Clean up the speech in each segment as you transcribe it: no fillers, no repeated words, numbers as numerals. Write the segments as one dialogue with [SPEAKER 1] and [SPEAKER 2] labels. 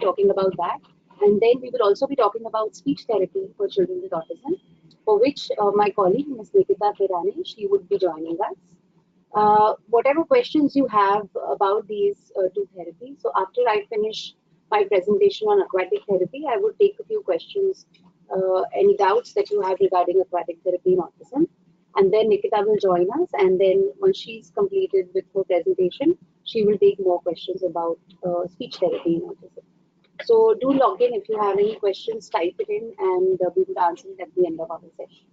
[SPEAKER 1] talking about that. And then we will also be talking about speech therapy for children with autism, for which my colleague, Ms. Nikita Pirani, she would be joining us. Whatever questions you have about these two therapies, so after I finish my presentation on aquatic therapy, I would take a few questions, any doubts that you have regarding aquatic therapy in autism. And then Nikita will join us, and then once she's completed with her presentation, she will take more questions about speech therapy in autism. So do log in if you have any questions, type it in, and we will answer it at the end of our session.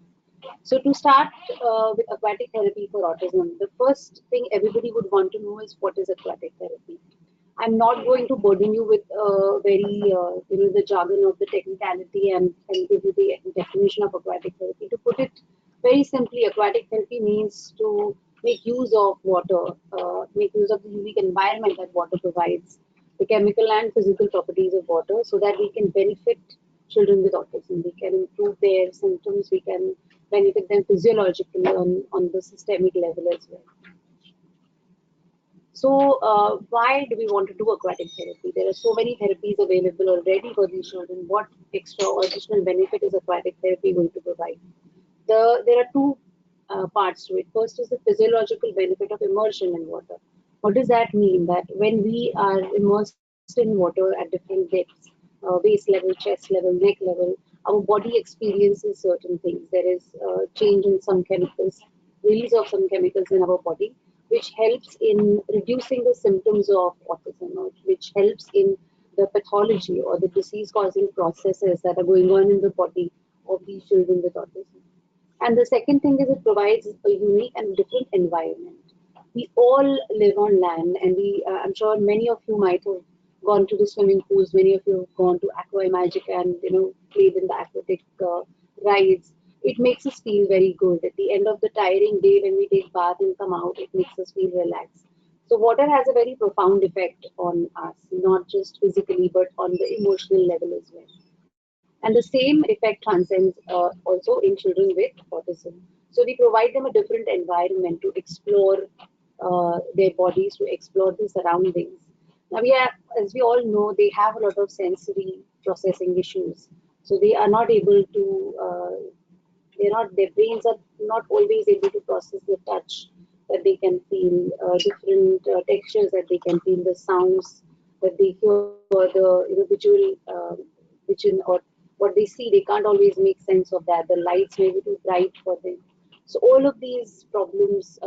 [SPEAKER 1] So to start with aquatic therapy for autism, the first thing everybody would want to know is what is aquatic therapy. I'm not going to burden you with the jargon of the technicality and give you the definition of aquatic therapy. To put it very simply, aquatic therapy means to make use of water, make use of the unique environment that water provides, the chemical and physical properties of water, so that we can benefit children with autism. We can improve their symptoms, we can benefit them physiologically on the systemic level as well. So why do we want to do aquatic therapy? There are so many therapies available already for these children. What extra or additional benefit is aquatic therapy going to provide? There are two parts to it. First is the physiological benefit of immersion in water. What does that mean? That when we are immersed in water at different depths, waist level, chest level, neck level, our body experiences certain things. There is change in some chemicals, release of some chemicals in our body, which helps in reducing the symptoms of autism, or which helps in the pathology or the disease-causing processes that are going on in the body of these children with autism. And the second thing is it provides a unique and different environment. We all live on land, and I'm sure many of you might have gone to the swimming pools, many of you have gone to Aqua Magic and played in the aquatic rides. It makes us feel very good. At the end of the tiring day, when we take bath and come out, it makes us feel relaxed. So water has a very profound effect on us, not just physically, but on the emotional level as well. And the same effect transcends also in children with autism. So we provide them a different environment to explore their bodies, to explore the surroundings. Now as we all know, they have a lot of sensory processing issues. So they are not able to their brains are not always able to process the touch that they can feel, different textures that they can feel, the sounds that they hear, the visual vision, or what they see. They can't always make sense of that. The lights may be too bright for them. So all of these problems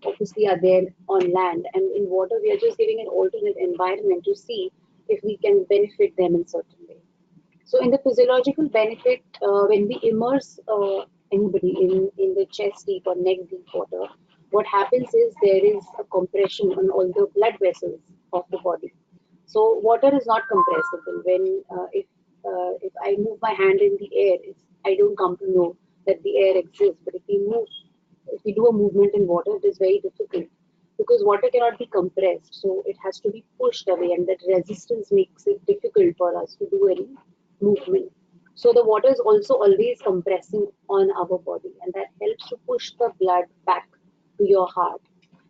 [SPEAKER 1] obviously are there on land, and in water we are just giving an alternate environment to see if we can benefit them in certain way. So in the physiological benefit, when we immerse anybody in the chest deep or neck deep water, what happens is there is a compression on all the blood vessels of the body. So water is not compressible. When if I move my hand in the air, I don't come to know that the air exists. But if we do a movement in water, it is very difficult because water cannot be compressed. So it has to be pushed away, and that resistance makes it difficult for us to do any movement. So the water is also always compressing on our body, and that helps to push the blood back to your heart.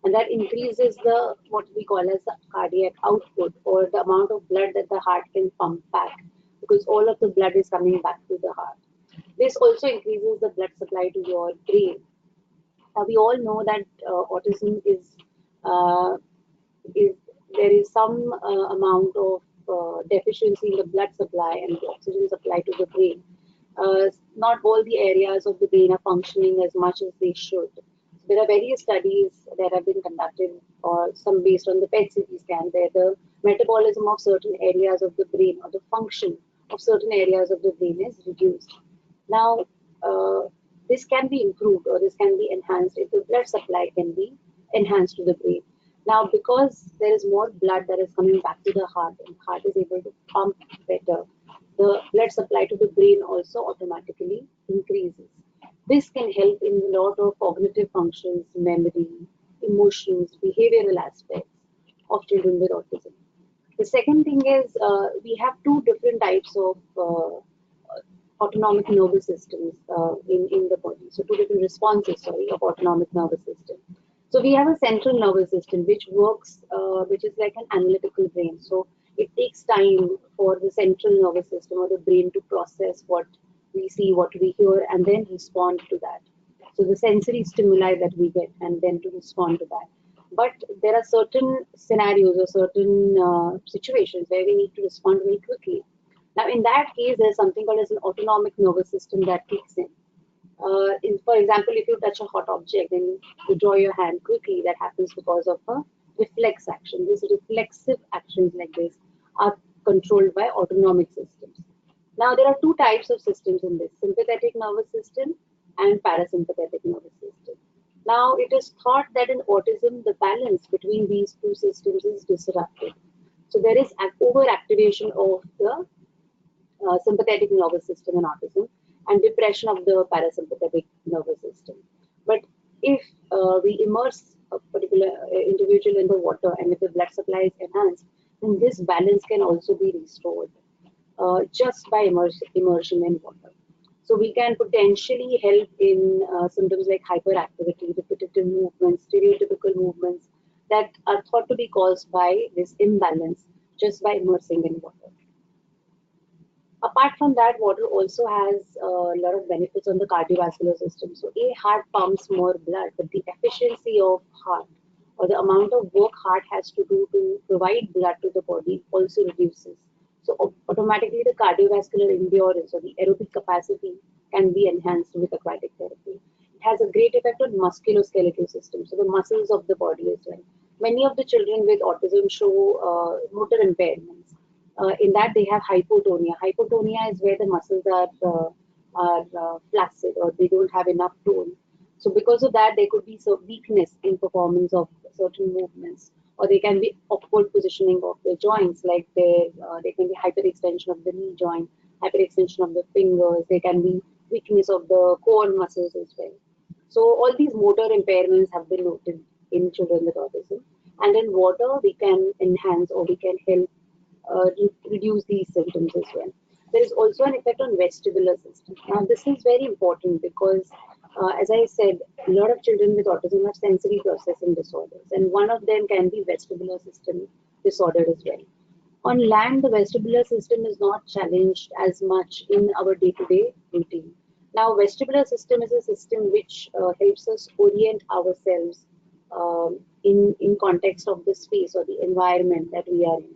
[SPEAKER 1] And that increases the what we call as the cardiac output, or the amount of blood that the heart can pump back, because all of the blood is coming back to the heart. This also increases the blood supply to your brain. We all know that autism uh, is there is some amount of deficiency in the blood supply and the oxygen supply to the brain. Not all the areas of the brain are functioning as much as they should. There are various studies that have been conducted, or some based on the PET-CT scan, where the metabolism of certain areas of the brain, or the function of certain areas of the brain, is reduced. Now, this can be improved, or this can be enhanced if the blood supply can be enhanced to the brain. Now, because there is more blood that is coming back to the heart, and the heart is able to pump better, the blood supply to the brain also automatically increases. This can help in a lot of cognitive functions, memory, emotions, behavioral aspects of children with autism. The second thing is we have two different types of autonomic nervous systems in the body. So two different responses, of autonomic nervous system. So we have a central nervous system which works, which is like an analytical brain. So it takes time for the central nervous system or the brain to process what we see, what we hear, and then respond to that. So the sensory stimuli that we get, and then to respond to that. But there are certain scenarios or certain situations where we need to respond very quickly. Now, in that case, there's something called as an autonomic nervous system that kicks in. For example, if you touch a hot object and you draw your hand quickly, that happens because of a reflex action. These reflexive actions like this are controlled by autonomic systems. Now, there are two types of systems in this, sympathetic nervous system and parasympathetic nervous system. Now, it is thought that in autism, the balance between these two systems is disrupted. So, there is an overactivation of the sympathetic nervous system in autism and depression of the parasympathetic nervous system. But if we immerse a particular individual in the water and if the blood supply is enhanced, then this balance can also be restored just by immersion in water. So we can potentially help in symptoms like hyperactivity, repetitive movements, stereotypical movements that are thought to be caused by this imbalance just by immersing in water. Apart from that, water also has a lot of benefits on the cardiovascular system. So a heart pumps more blood, but the efficiency of heart or the amount of work heart has to do to provide blood to the body also reduces. So automatically the cardiovascular endurance or the aerobic capacity can be enhanced with aquatic therapy. It has a great effect on musculoskeletal system, so the muscles of the body as well. Many of the children with autism show motor impairments. In that they have hypotonia. Hypotonia is where the muscles are flaccid or they don't have enough tone. So because of that, there could be some weakness in performance of certain movements, or they can be awkward positioning of the joints, like there can be hyperextension of the knee joint, hyperextension of the fingers. There can be weakness of the core muscles as well. So all these motor impairments have been noted in children with autism. And in water, we can enhance or we can help reduce these symptoms as well. There is also an effect on vestibular system. Now, this is very important because, as I said, a lot of children with autism have sensory processing disorders, and one of them can be vestibular system disorder as well. On land, the vestibular system is not challenged as much in our day-to-day routine. Now, vestibular system is a system which helps us orient ourselves in context of the space or the environment that we are in.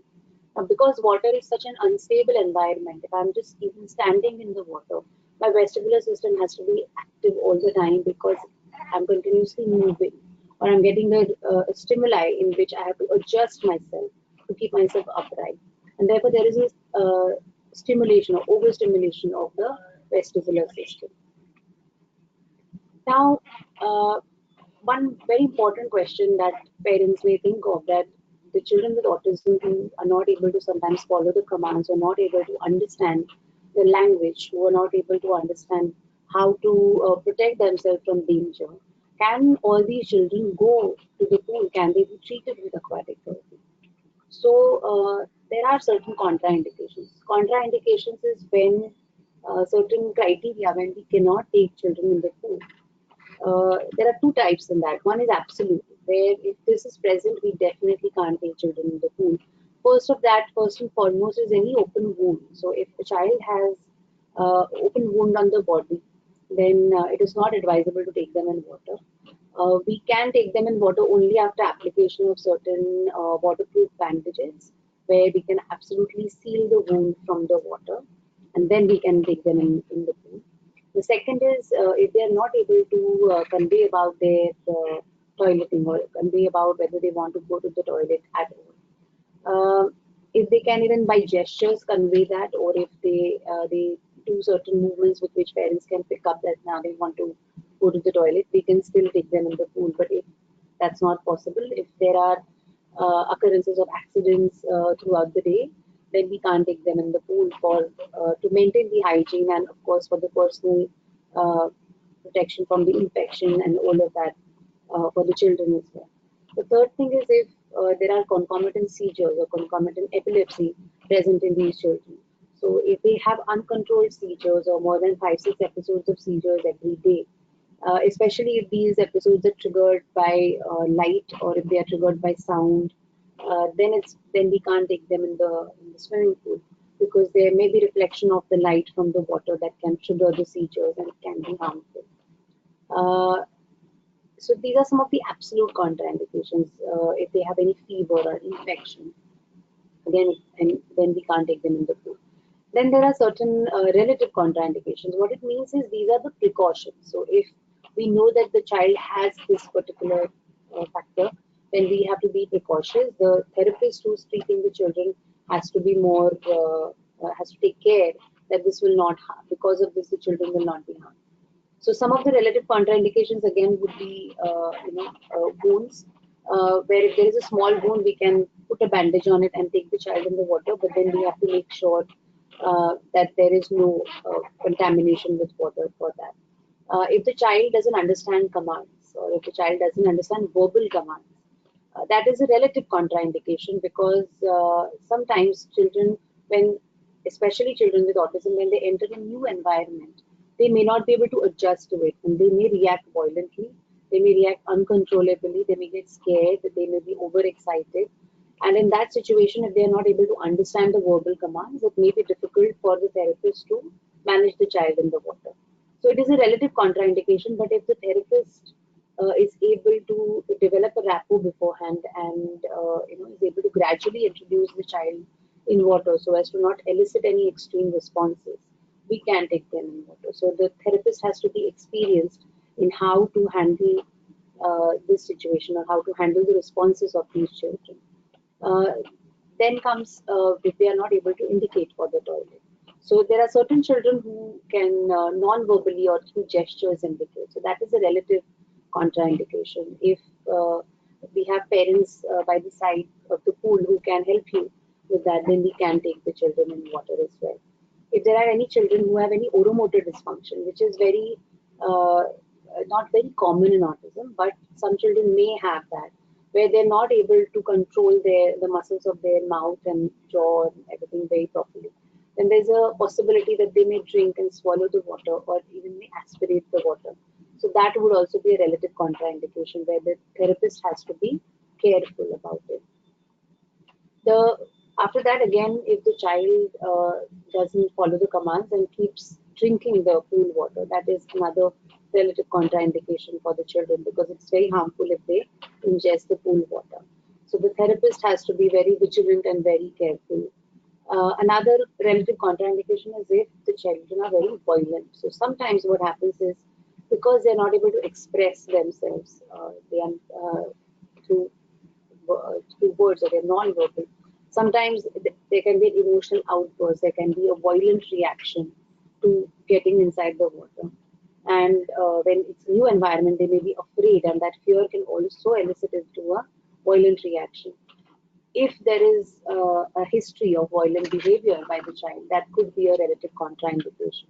[SPEAKER 1] Because water is such an unstable environment, if I'm just even standing in the water, my vestibular system has to be active all the time because I'm continuously moving or I'm getting the stimuli in which I have to adjust myself to keep myself upright. And therefore, there is a stimulation or overstimulation of the vestibular system. Now, one very important question that parents may think of, that the children with autism who are not able to sometimes follow the commands or not able to understand the language, who are not able to understand how to protect themselves from danger, can all these children go to the pool? Can they be treated with aquatic therapy? So there are certain contraindications. Contraindications is when certain criteria, when we cannot take children in the pool. There are two types in that. One is absolute, where if this is present, we definitely can't take children in the pool. First and foremost, is any open wound. So if a child has open wound on the body, then it is not advisable to take them in water. We can take them in water only after application of certain waterproof bandages, where we can absolutely seal the wound from the water, and then we can take them in the pool. The second is if they are not able to convey about their toileting or convey about whether they want to go to the toilet at all. If they can even by gestures convey that, or if they do certain movements with which parents can pick up that now they want to go to the toilet, we can still take them in the pool. But if that's not possible, if there are occurrences of accidents throughout the day, then we can't take them in the pool for to maintain the hygiene and of course for the personal protection from the infection and all of that for the children as well. The third thing is if there are concomitant seizures or concomitant epilepsy present in these children. So if they have uncontrolled seizures or more than 5-6 episodes of seizures every day, especially if these episodes are triggered by light or if they are triggered by sound, then we can't take them in the swimming pool, because there may be reflection of the light from the water that can trigger the seizures and it can be harmful. So these are some of the absolute contraindications. If they have any fever or infection, then we can't take them in the pool. Then there are certain relative contraindications. What it means is these are the precautions. So if we know that the child has this particular factor, then we have to be precautious. The therapist who's treating the children has to be has to take care that this will not harm. Because of this, the children will not be harmed. So some of the relative contraindications again would be, wounds, where if there is a small wound, we can put a bandage on it and take the child in the water, but then we have to make sure that there is no contamination with water for that. If the child doesn't understand commands, or if the child doesn't understand verbal commands, that is a relative contraindication, because sometimes children, when especially children with autism, when they enter a new environment, they may not be able to adjust to it, and they may react violently, they may react uncontrollably, they may get scared, they may be overexcited. And in that situation, if they are not able to understand the verbal commands, it may be difficult for the therapist to manage the child in the water. So it is a relative contraindication, but if the therapist is able to develop a rapport beforehand, and is able to gradually introduce the child in water so as to not elicit any extreme responses, we can take them in water. So the therapist has to be experienced in how to handle this situation, or how to handle the responses of these children. Uh, then comes if they are not able to indicate for the toilet. So there are certain children who can non-verbally or through gestures indicate. So that is a relative contraindication. If we have parents by the side of the pool who can help you with that, then we can take the children in water as well. If there are any children who have any oromotor dysfunction, which is very not very common in autism, but some children may have that, where they're not able to control the muscles of their mouth and jaw and everything very properly, then there's a possibility that they may drink and swallow the water, or even may aspirate the water. So that would also be a relative contraindication, where the therapist has to be careful about it. After that, again, if the child doesn't follow the commands and keeps drinking the pool water, that is another relative contraindication for the children, because it's very harmful if they ingest the pool water. So the therapist has to be very vigilant and very careful. Another relative contraindication is if the children are very violent. So sometimes what happens is, because they're not able to express themselves, they are through words, or they're non-verbal. Sometimes there can be an emotional outburst, there can be a violent reaction to getting inside the water. And when it's a new environment, they may be afraid, and that fear can also elicit into a violent reaction. If there is a history of violent behavior by the child, that could be a relative contraindication,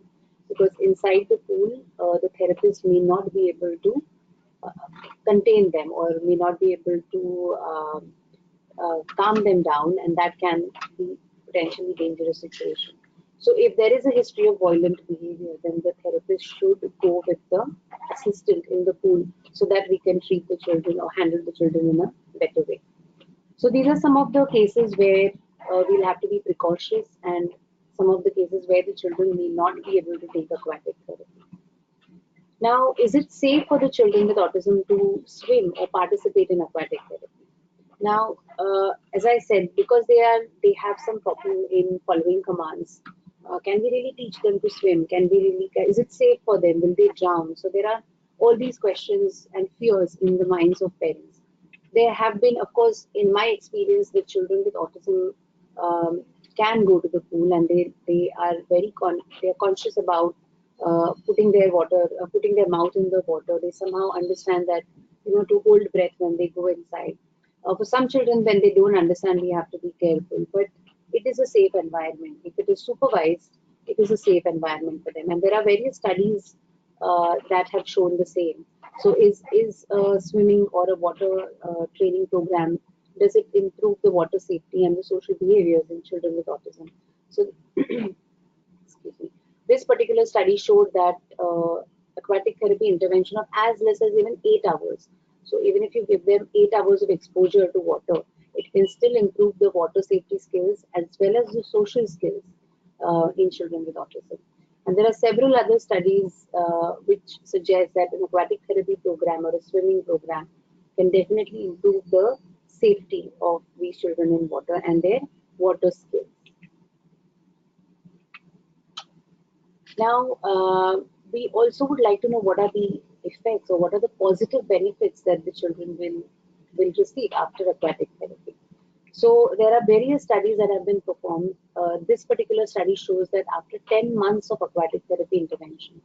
[SPEAKER 1] because inside the pool, the therapist may not be able to contain them, or may not be able to calm them down, and that can be potentially dangerous situation. So if there is a history of violent behavior, then the therapist should go with the assistant in the pool, so that we can treat the children or handle the children in a better way. So these are some of the cases where we'll have to be precautious, and some of the cases where the children may not be able to take aquatic therapy. Now, is it safe for the children with autism to swim or participate in aquatic therapy? Now, as I said, because they have some problem in following commands, can we really teach them to swim? Is it safe for them? Will they drown? So there are all these questions and fears in the minds of parents. There have been, of course, in my experience, the children with autism can go to the pool, and they are they are conscious about putting their mouth in the water. They somehow understand that, to hold breath when they go inside. For some children, when they don't understand, we have to be careful. But it is a safe environment. If it is supervised, it is a safe environment for them. And there are various studies that have shown the same. So is a swimming or a water training program, does it improve the water safety and the social behaviors in children with autism? So, excuse me. This particular study showed that aquatic therapy intervention of as less as even 8 hours. So even if you give them 8 hours of exposure to water, it can still improve the water safety skills as well as the social skills in children with autism. And there are several other studies which suggest that an aquatic therapy program or a swimming program can definitely improve the safety of these children in water and their water skills. Now, we also would like to know what are the effects or what are the positive benefits that the children will receive after aquatic therapy. So there are various studies that have been performed. This particular study shows that after 10 months of aquatic therapy intervention,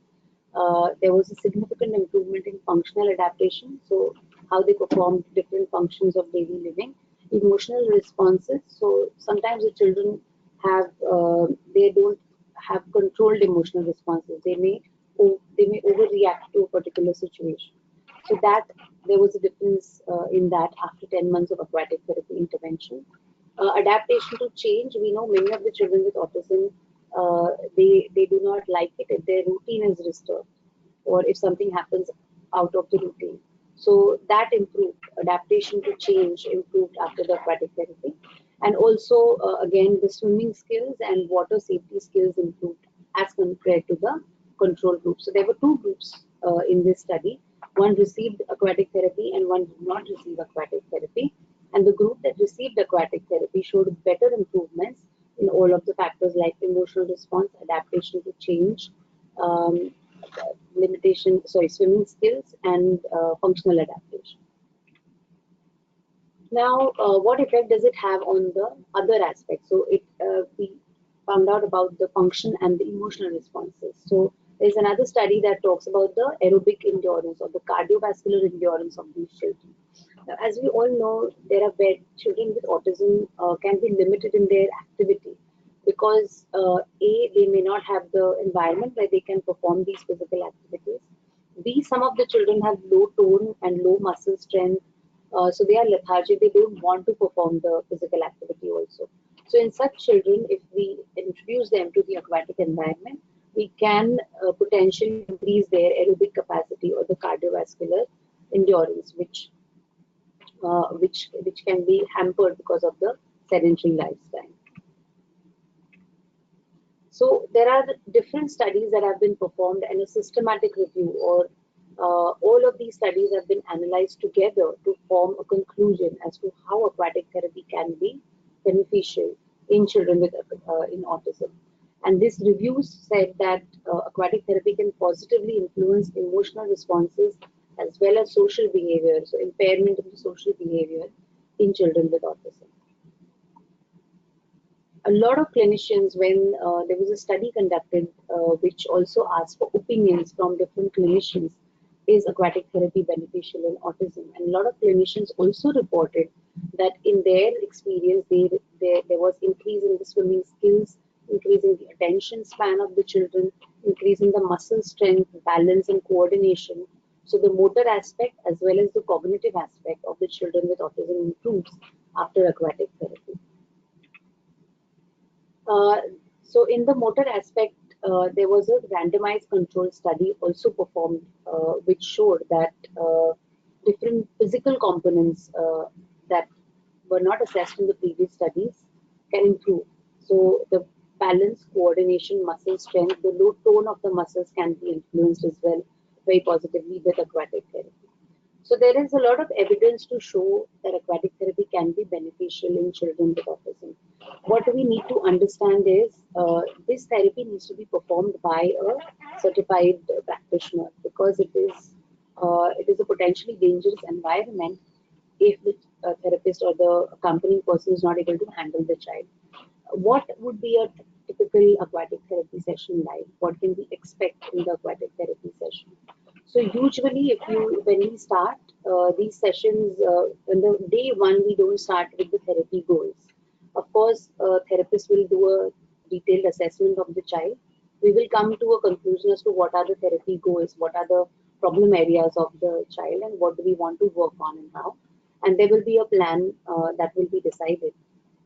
[SPEAKER 1] there was a significant improvement in functional adaptation. So how they performed different functions of daily living, emotional responses. So sometimes the children have they don't have controlled emotional responses. They may overreact to a particular situation. So that there was a difference in that after 10 months of aquatic therapy intervention. Adaptation to change. We know many of the children with autism, they do not like it if their routine is disturbed or if something happens out of the routine. So that improved. Adaptation to change improved after the aquatic therapy. And also, again, the swimming skills and water safety skills improved as compared to the control group. So there were two groups in this study. One received aquatic therapy and one did not receive aquatic therapy. And the group that received aquatic therapy showed better improvements in all of the factors like emotional response, adaptation to change, um, swimming skills, and functional adaptation. Now, what effect does it have on the other aspects? So we found out about the function and the emotional responses. So there's another study that talks about the aerobic endurance or the cardiovascular endurance of these children. Now, as we all know, there are children with autism can be limited in their activity because they may not have the environment where they can perform these physical activities. B, some of the children have low tone and low muscle strength, so they are lethargic. They don't want to perform the physical activity also. So in such children, if we introduce them to the aquatic environment, we can potentially increase their aerobic capacity or the cardiovascular endurance, which can be hampered because of the sedentary lifestyle. So there are different studies that have been performed and a systematic review or all of these studies have been analyzed together to form a conclusion as to how aquatic therapy can be beneficial in children with in autism. And this review said that aquatic therapy can positively influence emotional responses as well as social behavior, so impairment in the social behavior in children with autism. A lot of clinicians, when there was a study conducted which also asked for opinions from different clinicians, is aquatic therapy beneficial in autism? And a lot of clinicians also reported that in their experience, there was increase in the swimming skills, increase in the attention span of the children, increase in the muscle strength, balance and coordination. So the motor aspect as well as the cognitive aspect of the children with autism improves after aquatic therapy. So in the motor aspect, there was a randomized control study also performed, which showed that different physical components that were not assessed in the previous studies can improve. So the balance, coordination, muscle strength, the low tone of the muscles can be influenced as well very positively with aquatic therapy. So there is a lot of evidence to show that aquatic therapy can be beneficial in children with autism. What we need to understand is this therapy needs to be performed by a certified practitioner because it is a potentially dangerous environment if the therapist or the accompanying person is not able to handle the child. What would be a typical aquatic therapy session like? What can we expect in the aquatic therapy session? So usually, when we start these sessions, on the day one, we don't start with the therapy goals. Of course, therapist will do a detailed assessment of the child. We will come to a conclusion as to what are the therapy goals, what are the problem areas of the child, and what do we want to work on and how. And there will be a plan that will be decided.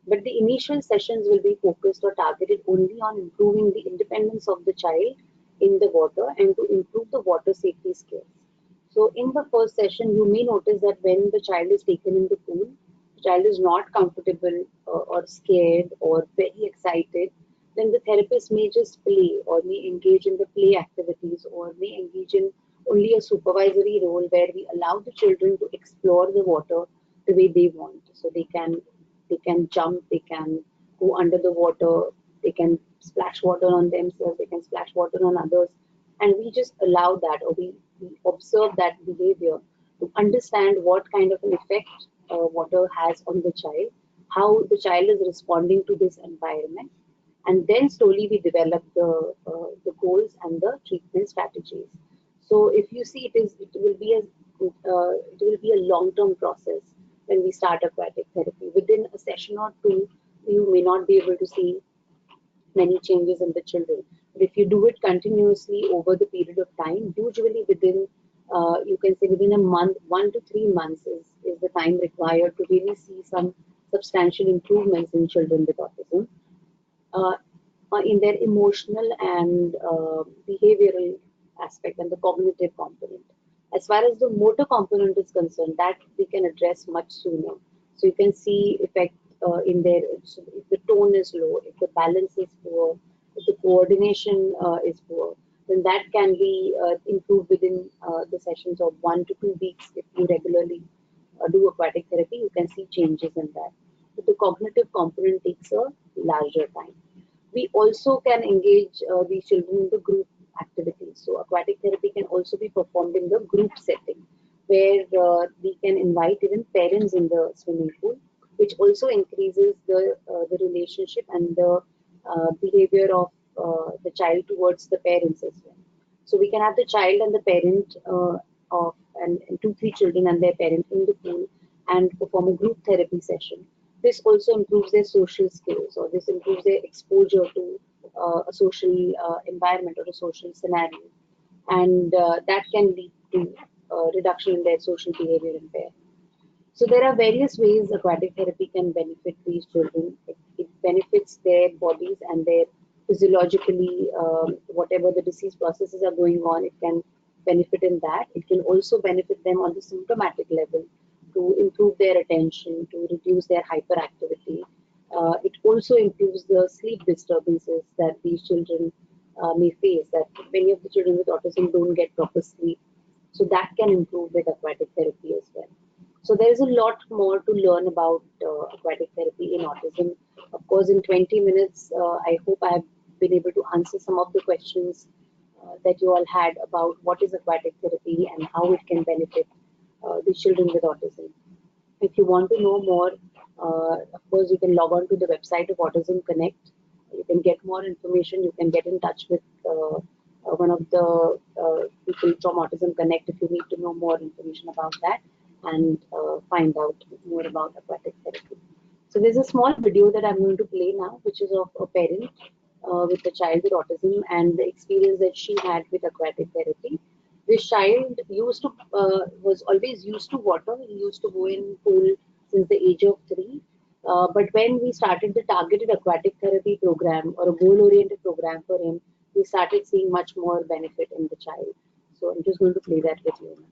[SPEAKER 1] But the initial sessions will be focused or targeted only on improving the independence of the child in the water and to improve the water safety skills. So in the first session, you may notice that when the child is taken in the pool, child is not comfortable or scared or very excited, then the therapist may just play or may engage in the play activities or may engage in only a supervisory role where we allow the children to explore the water the way they want. So they can jump, they can go under the water, they can splash water on themselves, they can splash water on others, and we just allow that, or we observe that behavior to understand what kind of an effect water has on the child, how the child is responding to this environment, and then slowly we develop the goals and the treatment strategies. So if you see, it will be a long-term process when we start aquatic therapy. Within a session or two, you may not be able to see many changes in the children. But if you do it continuously over the period of time, usually within, you can say within a month, 1 to 3 months is the time required to really see some substantial improvements in children with autism, uh, in their emotional and behavioral aspect and the cognitive component. As far as the motor component is concerned, that we can address much sooner. So you can see effect in their, so if the tone is low, if the balance is poor, if the coordination is poor, then that can be improved within the sessions of 1 to 2 weeks. If you regularly do aquatic therapy, you can see changes in that. But the cognitive component takes a larger time. We also can engage these children in the group activities. So aquatic therapy can also be performed in the group setting, where we can invite even parents in the swimming pool, which also increases the relationship and the behavior of the child towards the parents as well. So we can have the child and the parent of and 2, 3 children and their parent in the pool and perform a group therapy session. This also improves their social skills, or this improves their exposure to a social environment or a social scenario, and that can lead to reduction in their social behavior impairment. So there are various ways aquatic therapy can benefit these children. It benefits their bodies and their physiologically, whatever the disease processes are going on, it can benefit in that. It can also benefit them on the symptomatic level to improve their attention, to reduce their hyperactivity. It also improves the sleep disturbances that these children may face, that many of the children with autism don't get proper sleep. So that can improve with aquatic therapy as well. So there is a lot more to learn about aquatic therapy in autism. Of course, in 20 minutes, I hope I have been able to answer some of the questions that you all had about what is aquatic therapy and how it can benefit the children with autism. If you want to know more, of course, you can log on to the website of Autism Connect. You can get more information. You can get in touch with one of the people from Autism Connect if you need to know more information about that and find out more about aquatic therapy. So there's a small video that I'm going to play now, which is of a parent with a child with autism and the experience that she had with aquatic therapy. This child was always used to water. He used to go in pool since the age of 3. But when we started the targeted aquatic therapy program or a goal-oriented program for him, we started seeing much more benefit in the child. So I'm just going to play that with you now.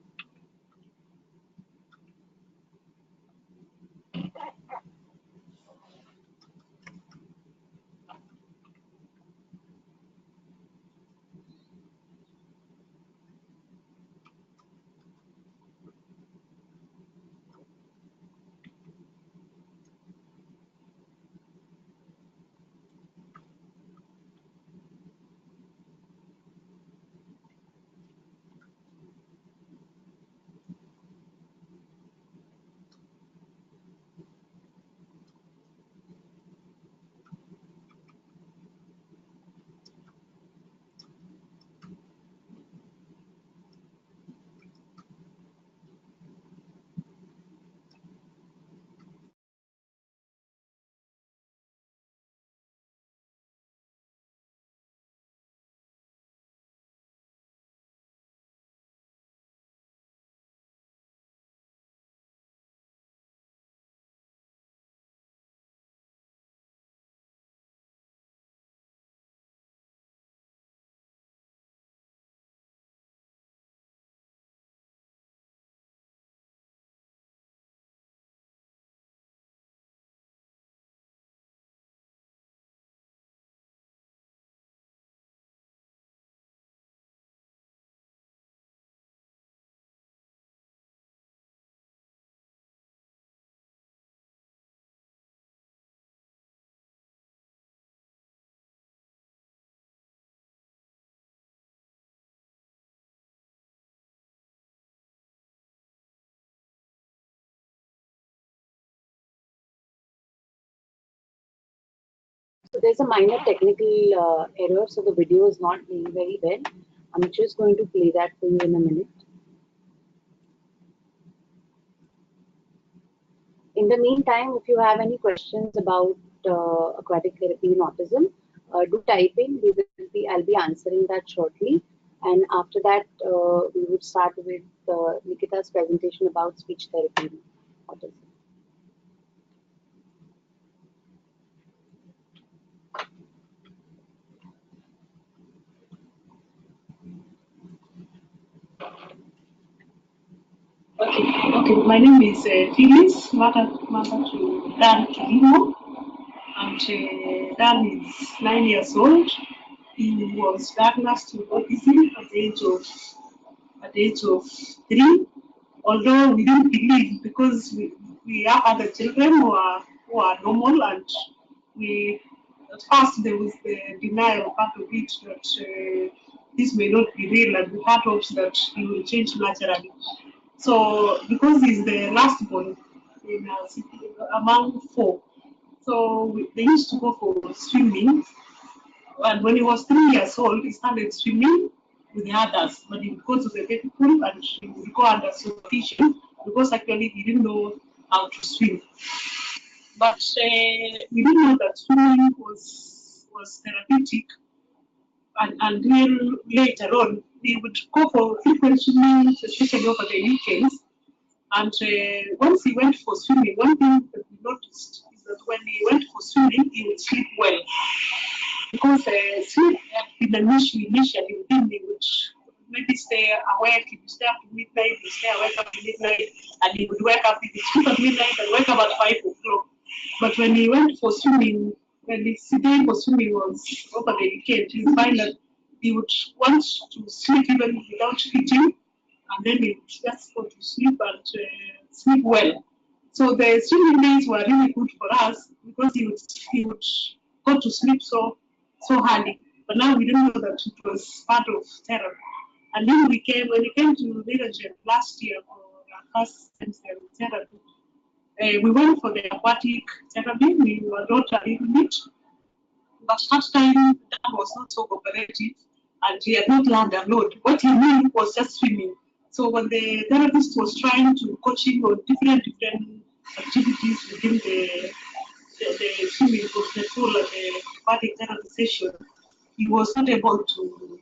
[SPEAKER 1] So there's a minor technical error, so the video is not playing very well. I'm just going to play that for you in a minute. In the meantime, if you have any questions about aquatic therapy in autism, do type in. I'll be answering that shortly. And after that, we would start with Nikita's presentation about speech therapy in autism.
[SPEAKER 2] Okay. My name is Phyllis, mother to Dan Kilimo, and Dan is 9 years old. He was diagnosed with autism at the age of 3. Although we didn't believe, because we have other children who are normal, and we at first there was the denial part of it that this may not be real, and we had hopes that he will change naturally. So because he's the last born in among 4, so they used to go for swimming. And when he was 3 years old, he started swimming with the others. But he would go to the baby pool and he would go under supervision, because actually he didn't know how to swim. But we didn't know that swimming was therapeutic. And until later on, we would go for frequent swimming, especially over the weekends. And once he went for swimming, one thing that we noticed is that when he went for swimming, he would sleep well. Because sleep had been an issue initially with him. He would maybe stay awake, he would stay up to midnight, he would stay awake up to midnight, and he would wake up, he would sleep at midnight and wake up at 5 o'clock. But when he went for swimming, when his day for swimming was over the weekend, you find that he would want to sleep even without eating, and then he would just go to sleep and sleep well. So the swimming days were really good for us, because he would go to sleep so early. But now we didn't know that it was part of therapy. And then when we came to leadership last year for our first therapy, we went for the aquatic therapy. We were not a little bit, but that time that was not so cooperative, and he had not learned a lot. What he knew was just swimming. So when the therapist was trying to coach him on different activities within the swimming of the pool and the aquatic therapy session, he was not able to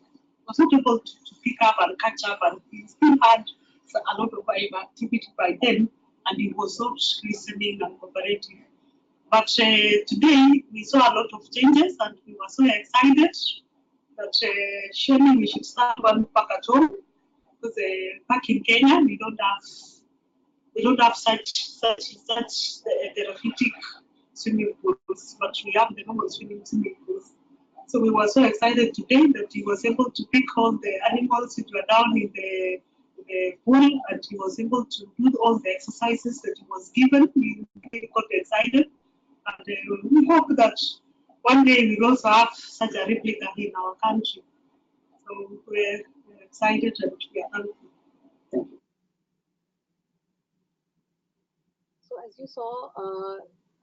[SPEAKER 2] pick up and catch up, and he still had a lot of activity by then, and he was not listening and cooperative. But today we saw a lot of changes, and we were so excited that surely we should start one back at home, because back in Kenya we don't have such therapeutic swimming pools, but we have the normal swimming pools. So we were so excited today that he was able to pick all the animals which were down in the pool, and he was able to do all the exercises that he was given. We really got excited, and we hope that one day we'll also have such a replica in our country. So we're excited and we are thankful.
[SPEAKER 1] So as you saw,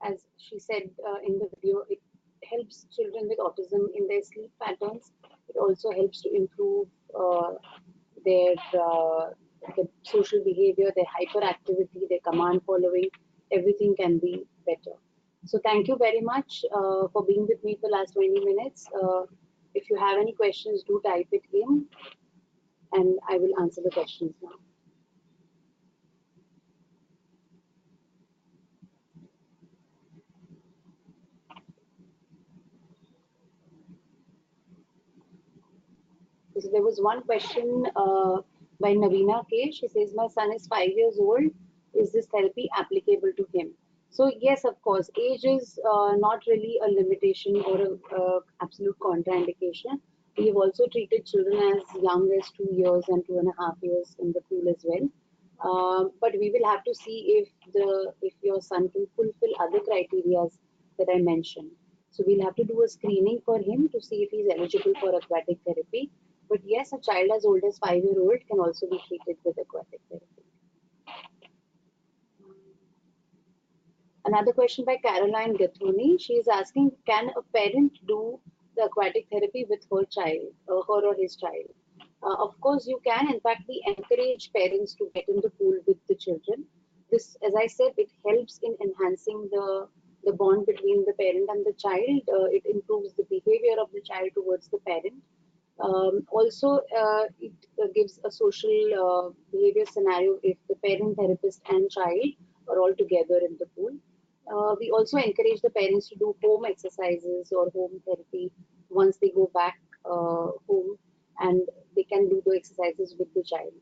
[SPEAKER 1] as she said in the video, it helps children with autism in their sleep patterns. It also helps to improve their the social behavior, their hyperactivity, their command following. Everything can be better. So thank you very much for being with me for the last 20 minutes. If you have any questions, do type it in, and I will answer the questions now. So there was one question by Navina K. She says, my son is 5 years old. Is this therapy applicable to him? So yes, of course, age is not really a limitation or an absolute contraindication. We have also treated children as young as 2 years and 2.5 years in the pool as well. But we will have to see if your son can fulfill other criteria that I mentioned. So we'll have to do a screening for him to see if he's eligible for aquatic therapy. But yes, a child as old as 5-year-old can also be treated with aquatic therapy. Another question by Caroline Gathuni. She is asking, can a parent do the aquatic therapy with her child, her or his child? Of course, you can. In fact, we encourage parents to get in the pool with the children. This, as I said, it helps in enhancing the bond between the parent and the child. It improves the behavior of the child towards the parent. Also, it gives a social behavior scenario if the parent, therapist, and child are all together in the pool. We also encourage the parents to do home exercises or home therapy once they go back home, and they can do the exercises with the child.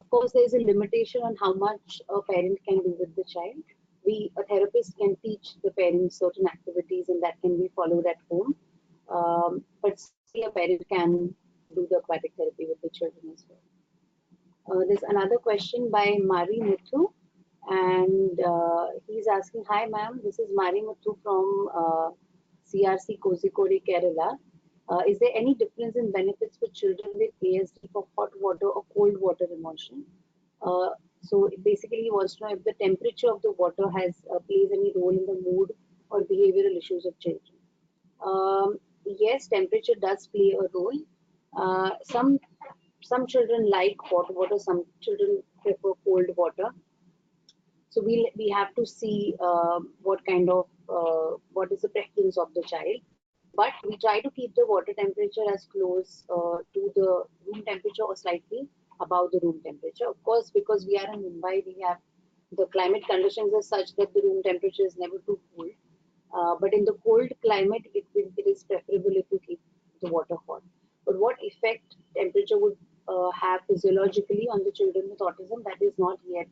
[SPEAKER 1] Of course, there is a limitation on how much a parent can do with the child. A therapist can teach the parents certain activities, and that can be followed at home. But certainly, a parent can do the aquatic therapy with the children as well. There's another question by Mari Muthu, and he's asking, "Hi, ma'am. This is Mari Muthu from CRC Kozhikode, Kerala. Is there any difference in benefits for children with ASD for hot water or cold water immersion?" So basically, he wants to know if the temperature of the water has plays any role in the mood or behavioral issues of children. Yes, temperature does play a role. Some children like hot water, some children prefer cold water. So we have to see what is the preference of the child. But we try to keep the water temperature as close to the room temperature or slightly above the room temperature. Of course, because we are in Mumbai, we have the climate conditions are such that the room temperature is never too cold. But in the cold climate, it is preferable if you keep the water hot. But what effect temperature would have physiologically on the children with autism, that is not yet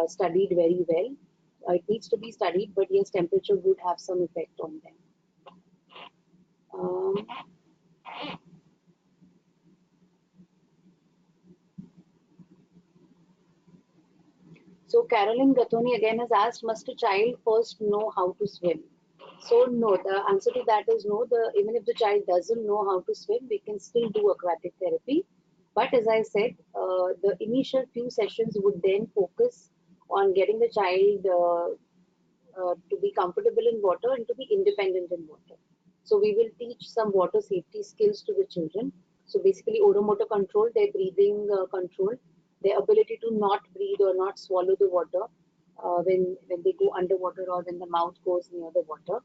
[SPEAKER 1] studied very well. It needs to be studied, but yes, temperature would have some effect on them. Um, so Carolyn Gathoni again has asked, must a child first know how to swim? So no, the answer to that is no. Even if the child doesn't know how to swim, we can still do aquatic therapy. But as I said, the initial few sessions would then focus on getting the child to be comfortable in water and to be independent in water. So we will teach some water safety skills to the children. So basically oromotor control, their breathing control, their ability to not breathe or not swallow the water when they go underwater or when the mouth goes near the water.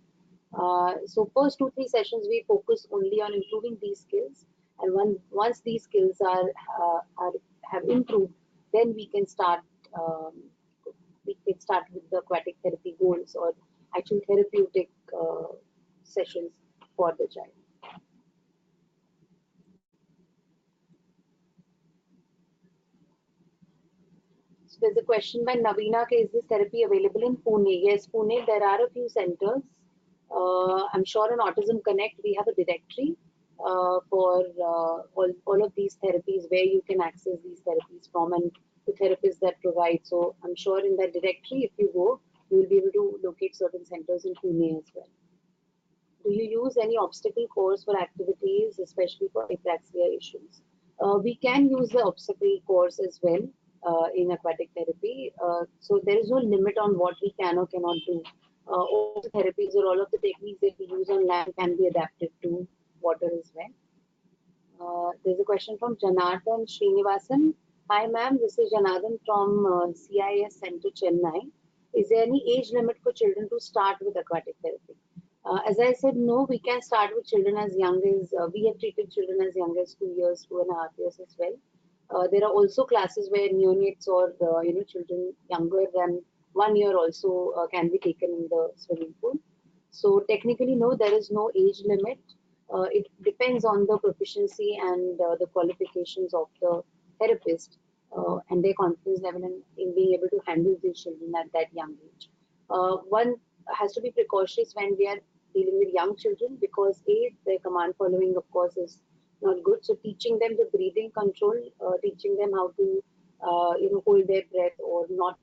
[SPEAKER 1] So first 2-3 sessions we focus only on improving these skills, and once these skills have improved, then um, we can start with the aquatic therapy goals or actual therapeutic sessions for the child. So there's a question by Navina, is this therapy available in Pune? Yes, Pune, there are a few centers. I'm sure on Autism Connect, we have a directory for all of these therapies where you can access these therapies from and the therapists that provide. So I'm sure in that directory, if you go, you will be able to locate certain centers in Pune as well. Do you use any obstacle course for activities, especially for apraxia issues? We can use the obstacle course as well in aquatic therapy. So there is no limit on what we can or cannot do. All the therapies or all of the techniques that we use on land can be adapted to water as well. There's a question from Janardhan Srinivasan. Hi ma'am, this is Janardhan from CIS Center, Chennai. Is there any age limit for children to start with aquatic therapy? As I said, no, we can start with children as young as, we have treated children as young as 2 years, 2.5 years as well. There are also classes where neonates or, children younger than 1 year also can be taken in the swimming pool. So technically, no, there is no age limit. It depends on the proficiency and the qualifications of the therapist and their confidence level in being able to handle these children at that young age. One has to be precautious when we are dealing with young children because their command following, of course, is not good. So teaching them the breathing control, teaching them how to, hold their breath or not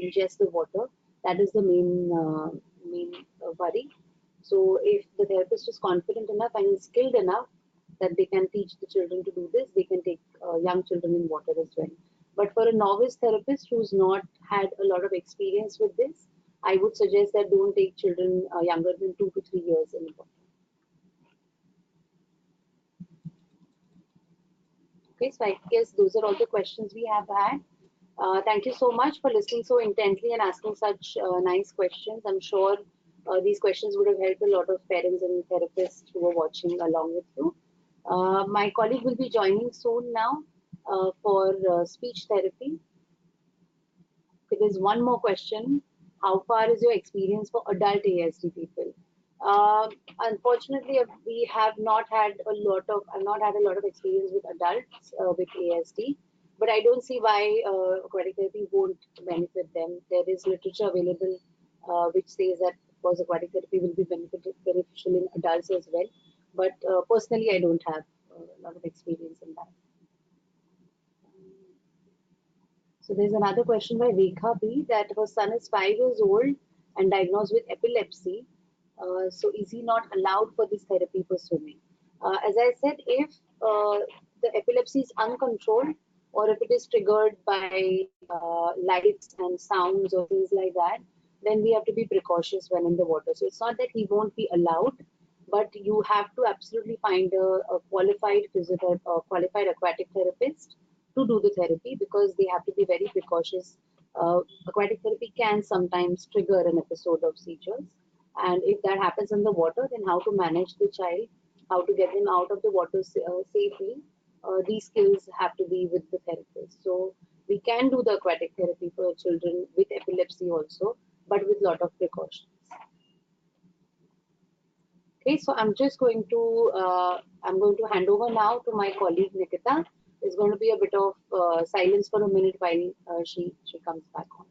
[SPEAKER 1] ingest the water, that is the main worry. So if the therapist is confident enough and skilled enough that they can teach the children to do this, they can take young children in water as well. But for a novice therapist who's not had a lot of experience with this, I would suggest that don't take children younger than 2 to 3 years in water. Okay, so I guess those are all the questions we have had. Thank you so much for listening so intently and asking such nice questions. I'm sure these questions would have helped a lot of parents and therapists who are watching along with you. My colleague will be joining soon now for speech therapy. Okay, there's one more question. How far is your experience for adult ASD people? Unfortunately, we have not had a lot of, I've not had a lot of experience with adults with ASD, but I don't see why aquatic therapy won't benefit them. There is literature available which says that, of course, aquatic therapy will be beneficial in adults as well. But personally, I don't have a lot of experience in that. So there's another question by Rekha B that her son is 5 years old and diagnosed with epilepsy. So is he not allowed for this therapy for swimming? As I said, if the epilepsy is uncontrolled or if it is triggered by lights and sounds or things like that, then we have to be precautious when in the water. So it's not that he won't be allowed, but you have to absolutely find a qualified physiotherapist or qualified aquatic therapist to do the therapy because they have to be very precautious. Aquatic therapy can sometimes trigger an episode of seizures, and if that happens in the water, then how to manage the child, how to get them out of the water safely. These skills have to be with the therapist. So we can do the aquatic therapy for children with epilepsy also, but with lot of precautions. Okay, so I'm going to hand over now to my colleague Nikita. There's going to be a bit of silence for a minute while she comes back on.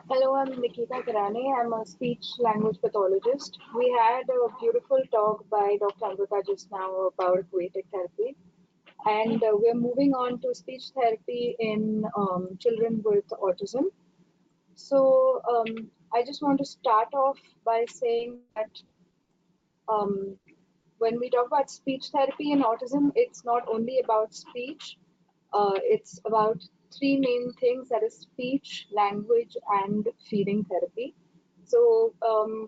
[SPEAKER 3] Hello, I'm Nikita Karane. I'm a speech language pathologist. We had a beautiful talk by Dr. Amruta just now about aquatic therapy, and we're moving on to speech therapy in children with autism. So, I just want to start off by saying that um, when we talk about speech therapy in autism, it's not only about speech, it's about three main things, that is speech, language, and feeding therapy. So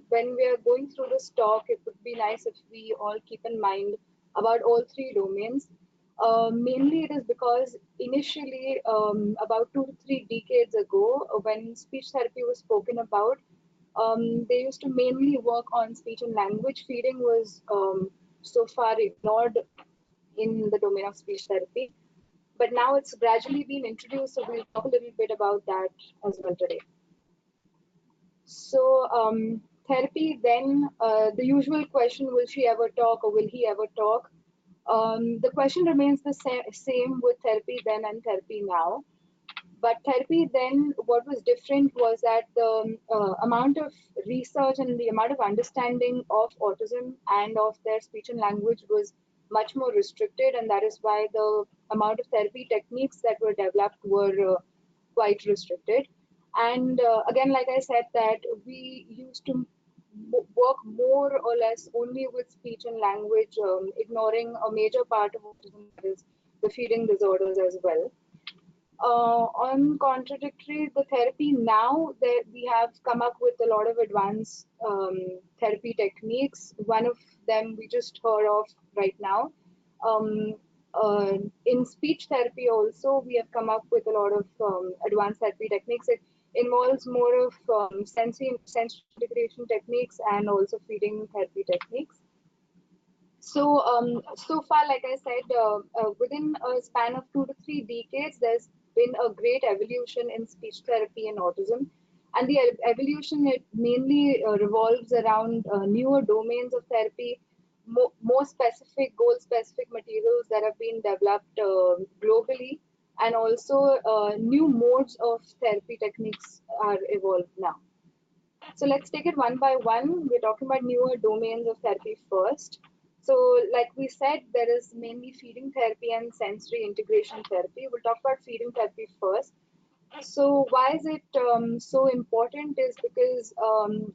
[SPEAKER 3] when we are going through this talk, it would be nice if we all keep in mind about all three domains. Mainly it is because initially, about 2 to 3 decades ago, when speech therapy was spoken about, they used to mainly work on speech and language. Feeding was so far ignored in the domain of speech therapy. But now it's gradually been introduced, so we'll talk a little bit about that as well today. So, therapy then, the usual question, will she ever talk or will he ever talk? The question remains the same with therapy then and therapy now. But therapy then, what was different was that the amount of research and the amount of understanding of autism and of their speech and language was much more restricted, and that is why the amount of therapy techniques that were developed were quite restricted. And again, like I said, that we used to work more or less only with speech and language, ignoring a major part of autism, that is the feeding disorders as well. On contradictory, the therapy now that we have come up with a lot of advanced therapy techniques. One of them we just heard of right now. Um, in speech therapy also, we have come up with a lot of advanced therapy techniques. It involves more of sensory integration techniques and also feeding therapy techniques. So far, like I said, within a span of 2 to 3 decades, there's been a great evolution in speech therapy and autism. And the evolution, it mainly revolves around newer domains of therapy, more specific, goal-specific materials that have been developed globally, and also new modes of therapy techniques are evolved now. So let's take it one by one. We're talking about newer domains of therapy first. So, like we said, there is mainly feeding therapy and sensory integration therapy. We'll talk about feeding therapy first. So, why is it so important? Is because,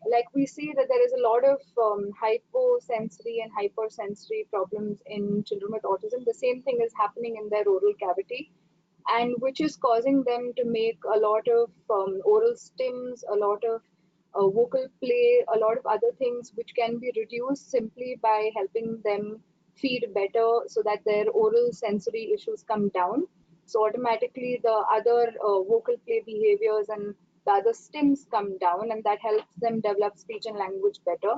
[SPEAKER 3] like we see that there is a lot of hyposensory and hypersensory problems in children with autism. The same thing is happening in their oral cavity, and which is causing them to make a lot of oral stims, a lot of vocal play, a lot of other things which can be reduced simply by helping them feed better so that their oral sensory issues come down. So automatically the other vocal play behaviors and the other stims come down, and that helps them develop speech and language better.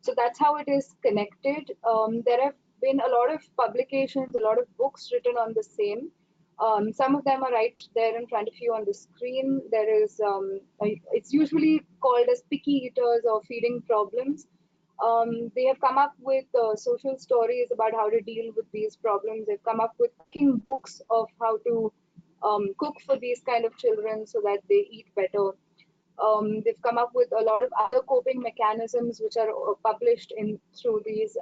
[SPEAKER 3] So that's how it is connected. There have been a lot of publications, a lot of books written on the same. Some of them are right there in front of you on the screen. There is, it's usually called as picky eaters or feeding problems. They have come up with social stories about how to deal with these problems. They've come up with cooking books of how to cook for these kind of children so that they eat better. They've come up with a lot of other coping mechanisms which are published in through these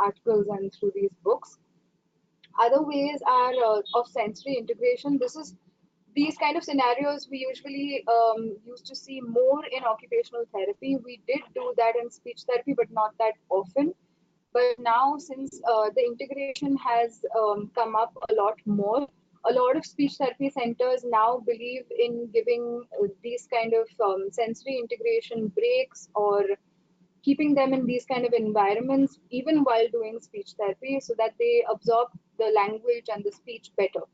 [SPEAKER 3] articles and through these books. Other ways are of sensory integration. These kind of scenarios we usually used to see more in occupational therapy. We did do that in speech therapy, but not that often. But now, since the integration has come up a lot more, a lot of speech therapy centers now believe in giving these kind of sensory integration breaks or keeping them in these kind of environments even while doing speech therapy so that they absorb the language and the speech better.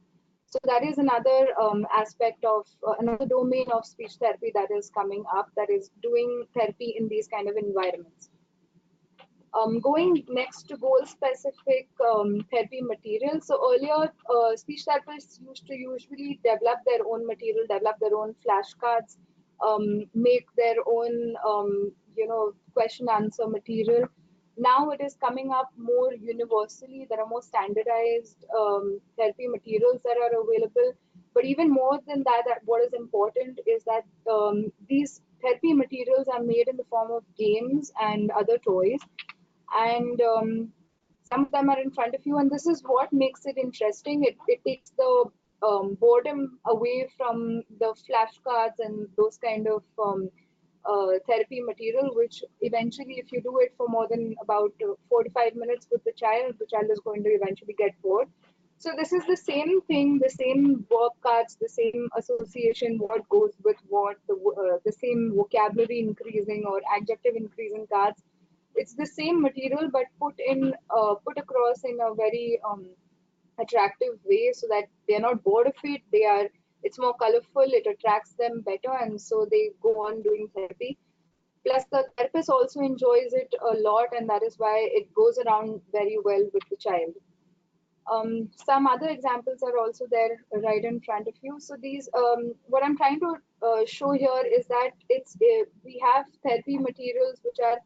[SPEAKER 3] So that is another aspect of another domain of speech therapy that is coming up, that is doing therapy in these kind of environments. Going next to goal specific therapy material. So earlier, speech therapists used to usually develop their own material, develop their own flashcards, make their own, question answer material. Now it is coming up more universally. There are more standardized therapy materials that are available. But even more than that, what is important is that these therapy materials are made in the form of games and other toys, and some of them are in front of you, and this is what makes it interesting. It takes the boredom away from the flashcards and those kind of therapy material, which eventually, if you do it for more than about 45 minutes with the child is going to eventually get bored. So this is the same thing, the same verb cards, the same association, what goes with what, the same vocabulary increasing or adjective increasing cards. It's the same material but put across in a very attractive way so that they're not bored of it. It's more colorful, it attracts them better, and so they go on doing therapy. Plus the therapist also enjoys it a lot, and that is why it goes around very well with the child. Some other examples are also there right in front of you. So these, what I'm trying to show here is that we have therapy materials which are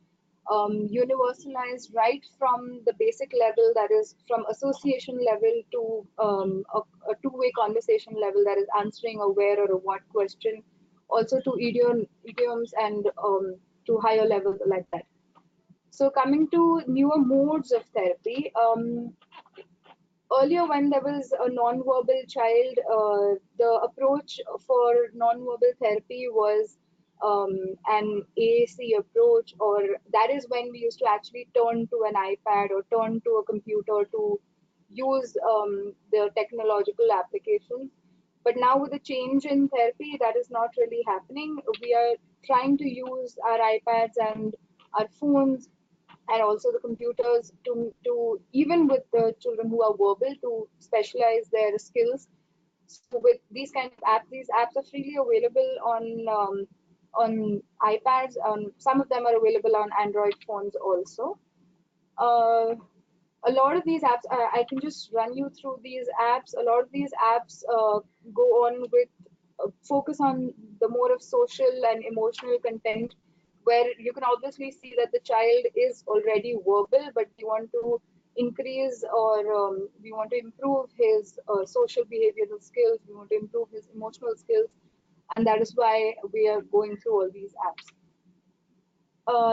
[SPEAKER 3] universalized right from the basic level, that is from association level to a two-way conversation level, that is answering a where or a what question, also to idioms and to higher levels like that. So coming to newer modes of therapy, earlier when there was a non-verbal child, the approach for non-verbal therapy was an AAC approach, or that is when we used to actually turn to an iPad or turn to a computer to use the technological applications. But now with the change in therapy, that is not really happening. We are trying to use our iPads and our phones and also the computers to even with the children who are verbal to specialize their skills. So with these kind of apps, these apps are freely available on iPads. Some of them are available on Android phones also. Uh, a lot of these apps, I can just run you through these apps. A lot of these apps go on with focus on the more of social and emotional content, where you can obviously see that the child is already verbal, but we want to increase or we want to improve his social behavioral skills, we want to improve his emotional skills, and that is why we are going through all these apps.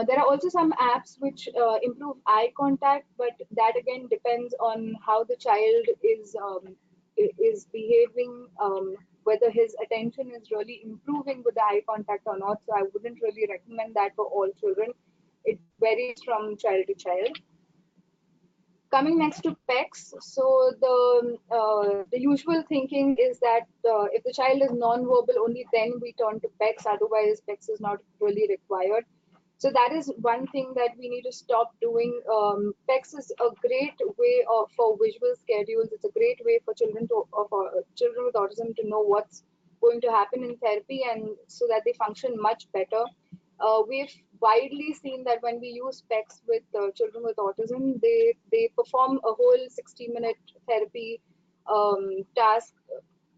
[SPEAKER 3] There are also some apps which improve eye contact, but that again depends on how the child is behaving, whether his attention is really improving with the eye contact or not. So I wouldn't really recommend that for all children. It varies from child to child. Coming next to PECs, so the usual thinking is that if the child is non-verbal, only then we turn to PECs. Otherwise, PECs is not really required. So that is one thing that we need to stop doing. PECs is a great way for visual schedules. It's a great way for children with autism to know what's going to happen in therapy, and so that they function much better. We've widely seen that when we use PECs with children with autism, they perform a whole 60-minute therapy task,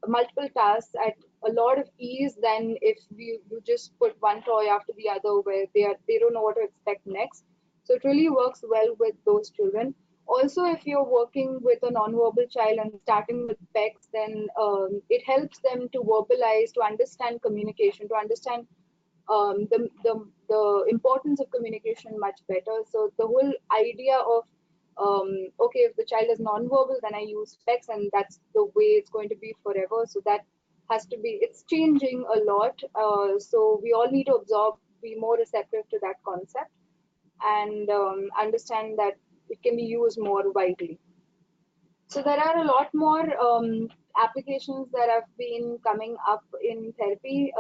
[SPEAKER 3] multiple tasks at a lot of ease than if you just put one toy after the other where they don't know what to expect next. So it really works well with those children. Also, if you're working with a non-verbal child and starting with PECs, then it helps them to verbalize, to understand communication, to understand the importance of communication much better. So the whole idea of okay, if the child is non-verbal, then I use specs, and that's the way it's going to be forever. So that has to be. It's changing a lot. So we all need to absorb, be more receptive to that concept, and understand that it can be used more widely. So there are a lot more applications that have been coming up in therapy.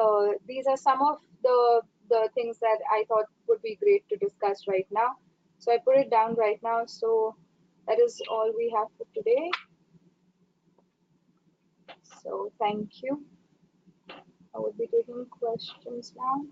[SPEAKER 3] These are some of the things that I thought would be great to discuss right now. So I put it down right now. So that is all we have for today. So thank you. I will be taking questions now.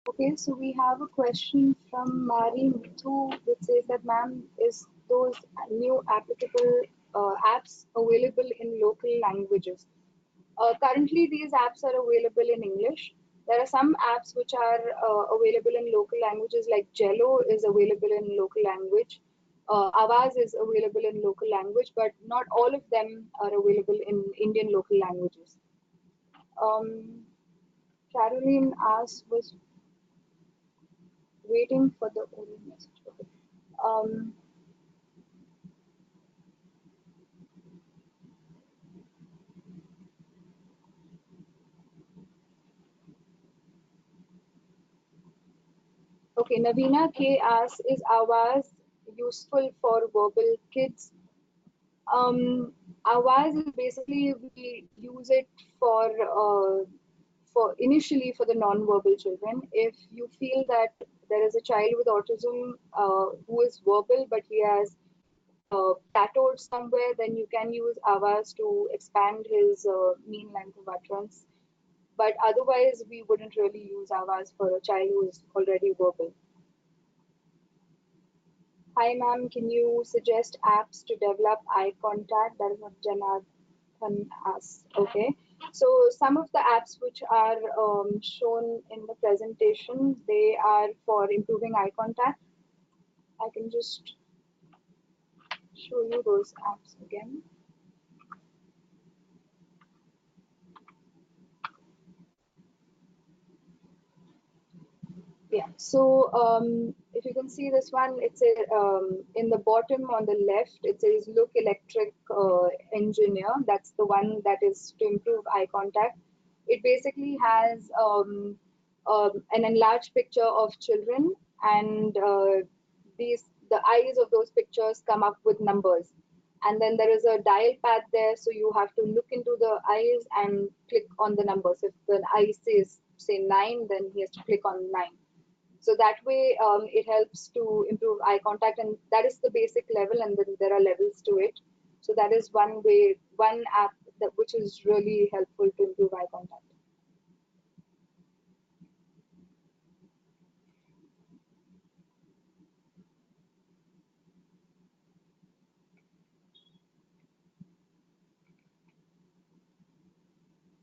[SPEAKER 3] Okay, so we have a question from Mari Mithu, which says that, ma'am, is those new applicable apps available in local languages? Currently, these apps are available in English. There are some apps which are available in local languages, like Jello is available in local language. Avaz is available in local language, but not all of them are available in Indian local languages. Um, Caroline was waiting for the oral message. Okay. Um, Okay, Navina K asks, is Awaz useful for verbal kids? Awaz is basically we use it for initially for the non-verbal children. If you feel that there is a child with autism who is verbal but he has plateaued somewhere, then you can use Avas to expand his mean length of utterance. But otherwise, we wouldn't really use Avas for a child who is already verbal. Hi, ma'am. Can you suggest apps to develop eye contact? That is what Janardhan asks. Okay. So some of the apps which are shown in the presentation, they are for improving eye contact. I can just show you those apps again. Yeah, so if you can see this one, it's a, in the bottom on the left, it says look electric engineer. That's the one that is to improve eye contact. It basically has an enlarged picture of children, and the eyes of those pictures come up with numbers. And then there is a dial pad there, so you have to look into the eyes and click on the numbers. If the eye says, say, 9, then he has to click on 9. So that way, it helps to improve eye contact, and that is the basic level, and then there are levels to it. So that is one way, one app that which is really helpful to improve eye contact.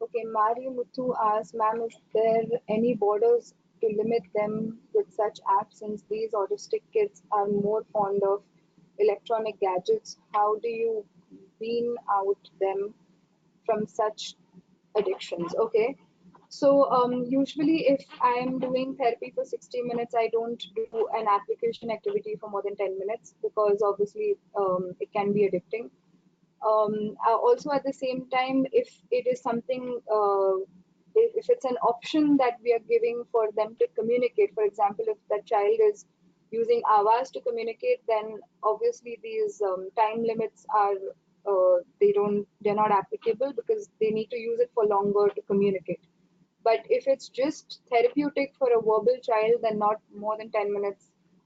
[SPEAKER 3] Okay, Mari Muthu asks, ma'am, is there any borders to limit them with such apps since these autistic kids are more fond of electronic gadgets? How do you wean out them from such addictions? Okay. So usually if I'm doing therapy for 60 minutes, I don't do an application activity for more than 10 minutes because obviously it can be addicting. Also at the same time, if it is something, if it's an option that we are giving for them to communicate, for example, if that child is using Avas to communicate, then obviously these time limits are, they're not applicable because they need to use it for longer to communicate. But if it's just therapeutic for a verbal child, then not more than 10 minutes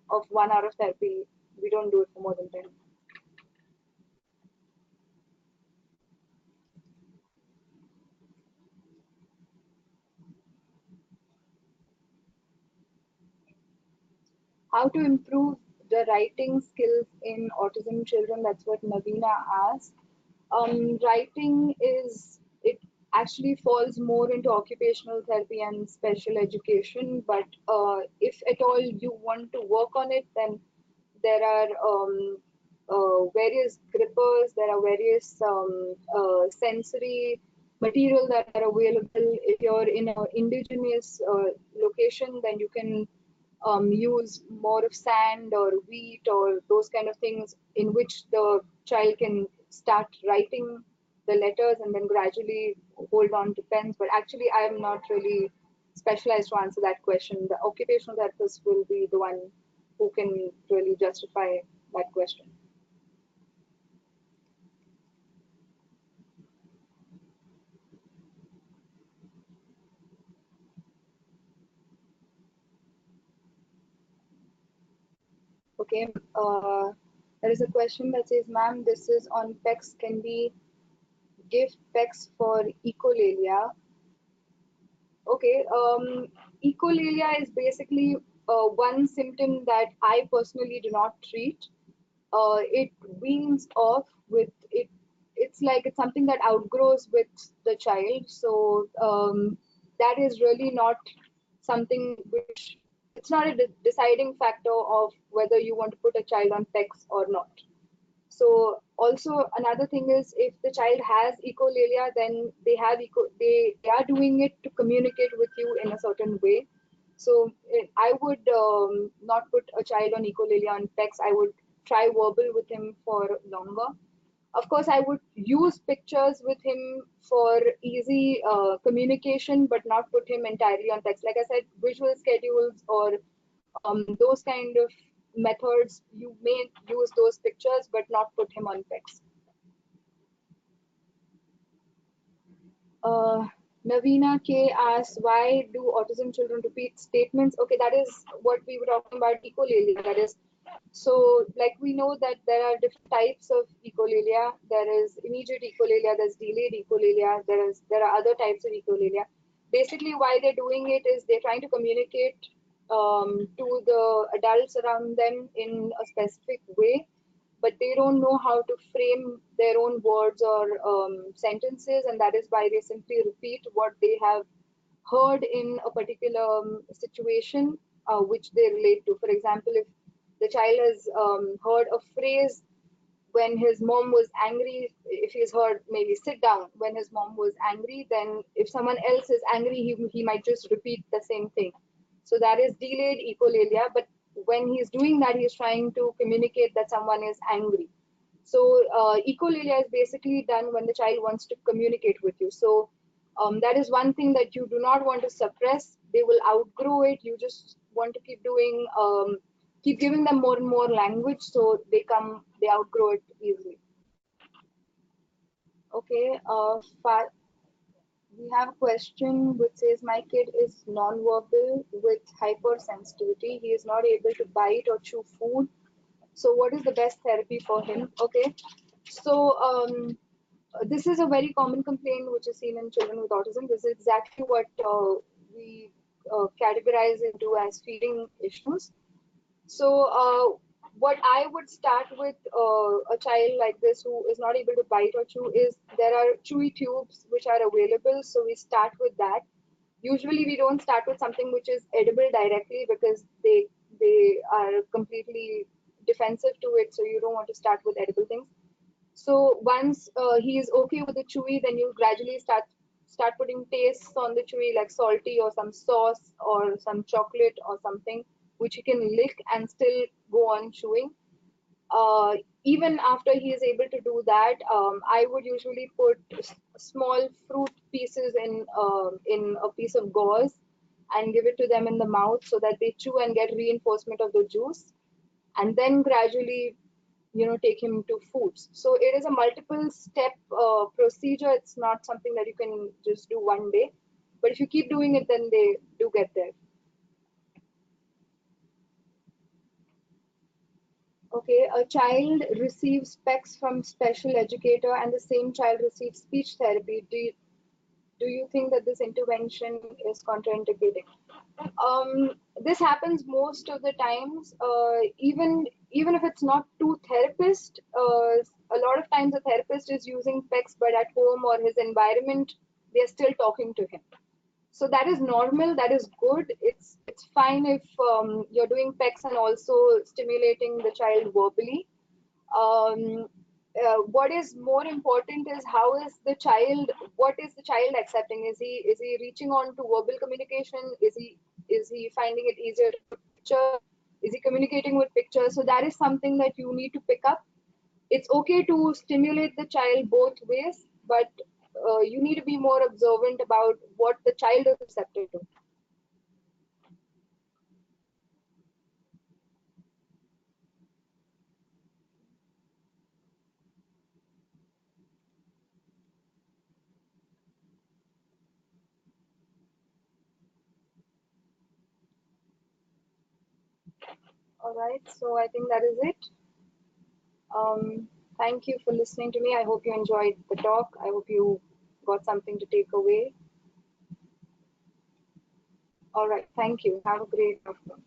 [SPEAKER 3] of 1 hour of therapy. We don't do it for more than 10. How to improve the writing skills in autism children? That's what Navina asked. Writing is, it actually falls more into occupational therapy and special education, but if at all you want to work on it, then there are various grippers, there are various sensory material that are available. If you're in an indigenous location, then you can use more of sand or wheat or those kind of things in which the child can start writing the letters and then gradually hold on to pens. But actually, I am not really specialized to answer that question. The occupational therapist will be the one who can really justify that question. Okay, there is a question that says, ma'am, this is on PEX. Can we give PEX for echolalia? Okay, echolalia is basically one symptom that I personally do not treat. It weans off with it. It's like it's something that outgrows with the child. So that is really not something which, it's not a deciding factor of whether you want to put a child on PEX or not. So also another thing is if the child has echolalia, then they are doing it to communicate with you in a certain way. So I would not put a child on echolalia on PEX. I would try verbal with him for longer. Of course, I would use pictures with him for easy communication, but not put him entirely on text. Like I said, visual schedules or those kind of methods, you may use those pictures but not put him on PECs. Navina K asks, why do autism children repeat statements? Okay, that is what we were talking about, echolalia. That is, so like we know that there are different types of echolalia. There is immediate echolalia, there's delayed echolalia, there are other types of echolalia. Basically, why they're doing it is they're trying to communicate to the adults around them in a specific way, but they don't know how to frame their own words or sentences, and that is why they simply repeat what they have heard in a particular situation which they relate to. For example, if the child has heard a phrase when his mom was angry, if he's heard maybe sit down when his mom was angry, then if someone else is angry, he might just repeat the same thing. So that is delayed echolalia, but when he's doing that, he's trying to communicate that someone is angry. So echolalia is basically done when the child wants to communicate with you. So that is one thing that you do not want to suppress. They will outgrow it. You just want to keep doing, keep giving them more and more language, so they outgrow it easily. Okay, we have a question which says, my kid is non-verbal with hypersensitivity. He is not able to bite or chew food. So what is the best therapy for him? Okay, so this is a very common complaint which is seen in children with autism. This is exactly what we categorize into as feeding issues. So what I would start with a child like this who is not able to bite or chew is there are chewy tubes which are available. So we start with that. Usually we don't start with something which is edible directly because they are completely defensive to it. So you don't want to start with edible things. So once he is okay with the chewy, then you gradually start putting tastes on the chewy, like salty or some sauce or some chocolate or something which he can lick and still go on chewing. Even after he is able to do that, I would usually put small fruit pieces in a piece of gauze and give it to them in the mouth so that they chew and get reinforcement of the juice, and then gradually take him to foods. So it is a multiple step procedure. It's not something that you can just do one day, but if you keep doing it, then they do get there. Okay, a child receives specs from special educator and the same child receives speech therapy. Do you think that this intervention is contraindicating? This happens most of the times. Even if it's not two therapists, a lot of times a therapist is using PECs, but at home or his environment, they're still talking to him. So that is normal. That is good. It's fine if you're doing PECs and also stimulating the child verbally. Um, what is more important is what is the child accepting? Is he reaching on to verbal communication? Is he finding it easier to picture? Is he communicating with pictures? So that is something that you need to pick up. It's okay to stimulate the child both ways, but you need to be more observant about what the child is receptive to. All right, so I think that is it. Thank you for listening to me. I hope you enjoyed the talk. I hope you got something to take away. All right, thank you. Have a great afternoon.